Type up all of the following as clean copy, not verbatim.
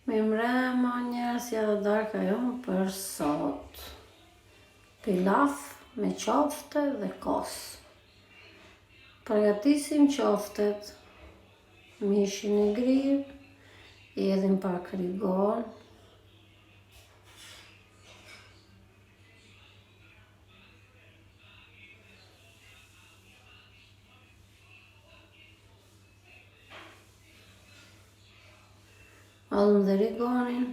Mi mrema njerës ja dhe darka jonë për sot. Pilaf me qofte dhe kos. Përgatisim qoftet, mishin e grirë, i edhim pak rigon. Allëm dhe rigonin,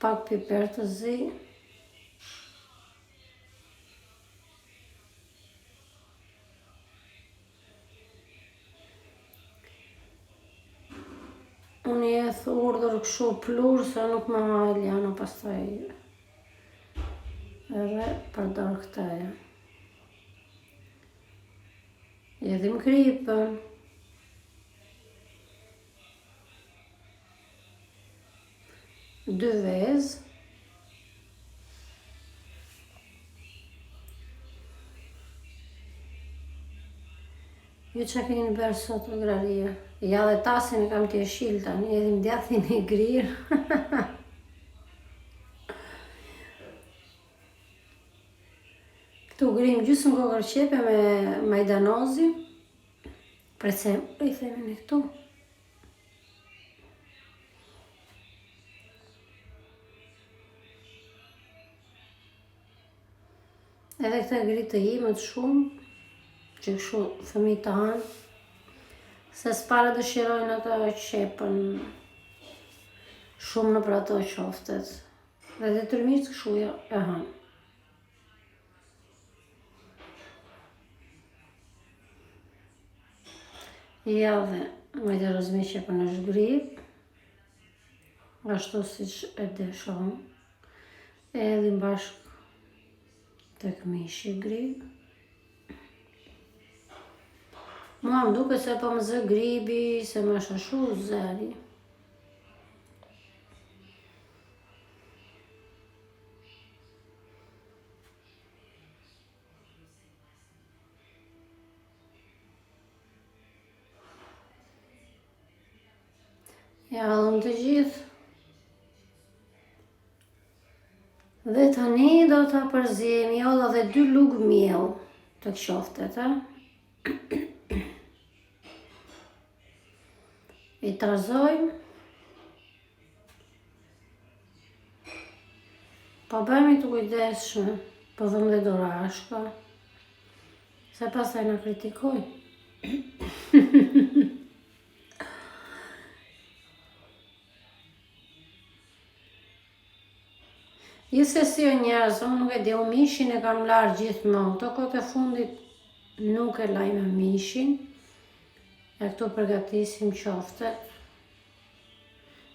pak piper të zi, unë e thurdër këshu plurë se nuk më ha Eliana pastaj edhe përdor këtaja. Jedhim kripën. Dy vezë. Ju që keni bërë sot në graria? Ja dhe tasin e kam të jeshil tani, edhim djathin e grirë. Këtu grim gjysmë kokër qepe me majdanozi. I themi në këtu. Edhe këta gritë të jimët shumë, që këshu fëmi të hanë, se s'pare dëshirojnë ato qepën shumë në për ato qoftet. Dhe dhe tërmirës këshu e hanë. Ja dhe majtë rëzmi qepën është gripë, ashtu si që e dëshonë, edhim bashkë të këmishi gripë. Mua më duke se po më zë gribi, se më shëshu zëri. Ja hallëm të gjithë. Dhe tani do të përzijemi olla dhe 2 lugë miell të qoftet, I trazojmë. Po bëjmë të kujdesshme, po dhëmë dhe dorashka, se pastaj na kritikojnë. Gjithsesi o njerëz, unë nuk e di, mishin e kam larë gjithmonë, të kohët e fundit nuk e laj me mishin, e këtu përgatisim qoftet.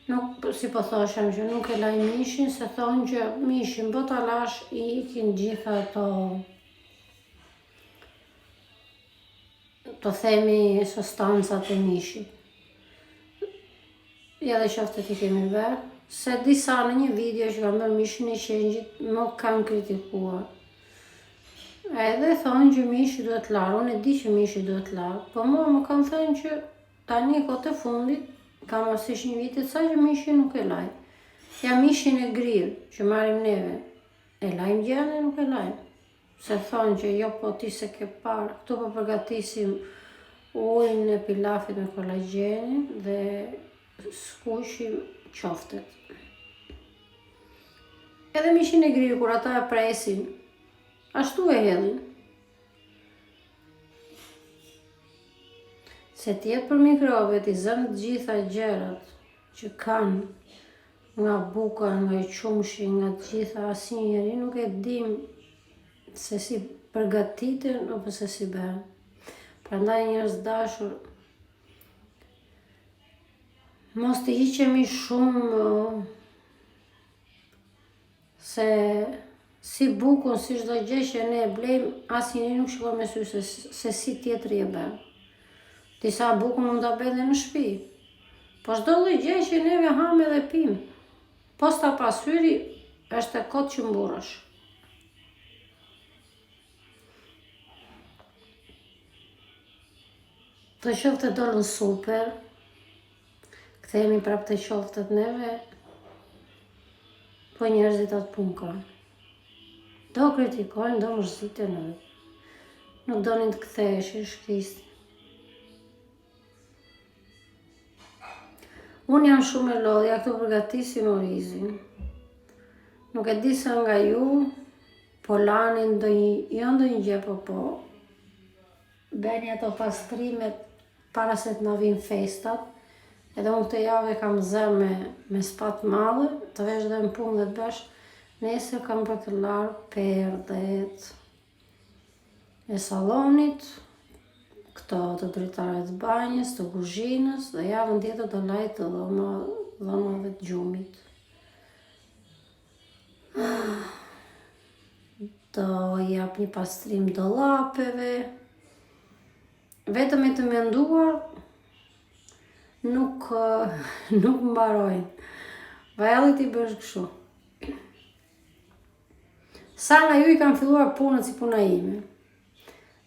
Nuk, si po thoshem që nuk e laj mishin, se thonë që mishin bo ta lash i ikin gjitha ato, të themi sustancat e mishit. Ja dhe qoftet I kemi bërë. Se disa në një video që kam bërë mishin e qenjit, më kanë kritikuar. Edhe thonë që mishi duhet larë, unë e di që mishi duhet larë, po mua më kanë thënë që tani kohët e fundit, kam asish një vitit sa që mishi nuk e laj. Ja mishin e grirë që marim neve, e lajmë gjene, nuk e lajmë. Se thonë që jo po ti se ke parë, këtu po përgatisim ujnë e pilafit me kolagenin dhe skuqim qoftet. Edhe mishin e grirë, kur ata e presin, ashtu e hedhin. Se tjetë për mikrobet, I zënë gjitha gjërat që kanë nga buka, nga I qumshi, nga gjitha asnjë njeri, nuk e dim se si përgatiten apo se si bëhen. Prandaj njerëz dashur, mos të hiqemi shumë, se si bukën, si çdo gjë që ne e blejmë, asnjëri nuk shikon me sy se si tjetri e bën. Disa bukën mund ta bëjnë në shtëpi, po çdo lloj gjë që neve ham edhe pim, posta pas hyri është e kot që mburrësh. Të qoftë dollën super, kthehemi prapë të qoftet neve, po njerëzit atë punë kanë. Do kritikojnë, do mërziten edhe. Nuk donin të ktheheshin shkistin. Unë jam shumë e lodhja këtu përgatisim orizin. Nuk e di se nga ju, po lani jo ndonjë gjë, po bëni ato pastrimet para se të na vinë festat. Edhe unë këtë javë kam zënë me spat madhe, të vesh dhe në punë dhe të bësh. Nesër kam për të larë perdet e salonit, këto të dritaret të banjës, të kuzhinës, dhe javën tjetër të lajtë të dhomave të gjumit. Do jap një pastrim dollapeve, vetëm e të menduar, nuk mbarojnë. Vajallit i bësh kështu. Sa nga ju i kam filluar punët si puna ime.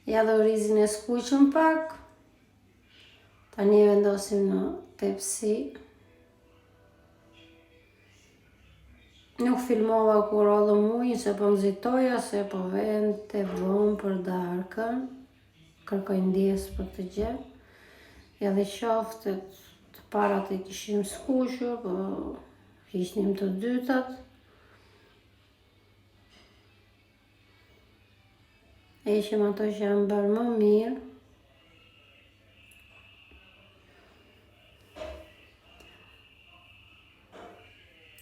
Ja dhe orizin e skuqëm pak. Tani e vendosim në tepsi. Nuk filmova kur rodhëm ujin, se po nxitoja, se po vend të vonë për darkën. Kërkoj ndjes për të gjë. Ja dhe qoftet të parat e kishim skuqur, po ishnim të dytat. E ishim ato që janë bërë më mirë.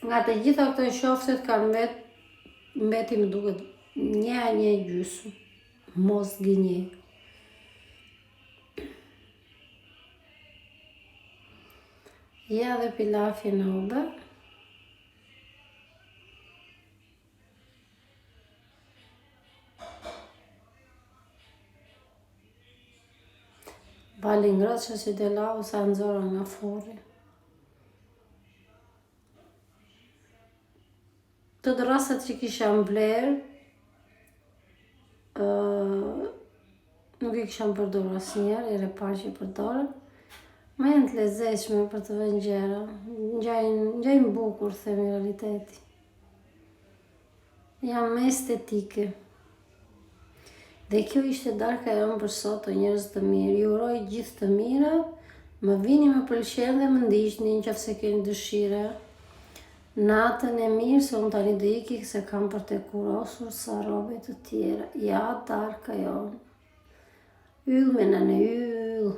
Nga të gjitha këto qoftet kanë mbeti më duket një gjysmë, mos gënjej. Ja dhe pilafin e u bë. Bali ngrot që si të lau sa nëzora nga forri. Të të rasat që kisha mbler, nuk i kisha përdor asnjëherë, ere parë që i përdore. Ma janë të lezeshme për të vënë gjëra, ngjajnë bukur, themi realiteti. Janë me estetike. Dhe kjo ishte darka jonë për sot, o njerëz të mirë. Ju uroj gjithë të mira, më vini më pëlqen dhe më ndiqni nëse keni dëshire. Natën e mirë, se unë tani do iki se kam për të kurosur sa robe të tjera. Ja darka jonë. Yll me nane yll.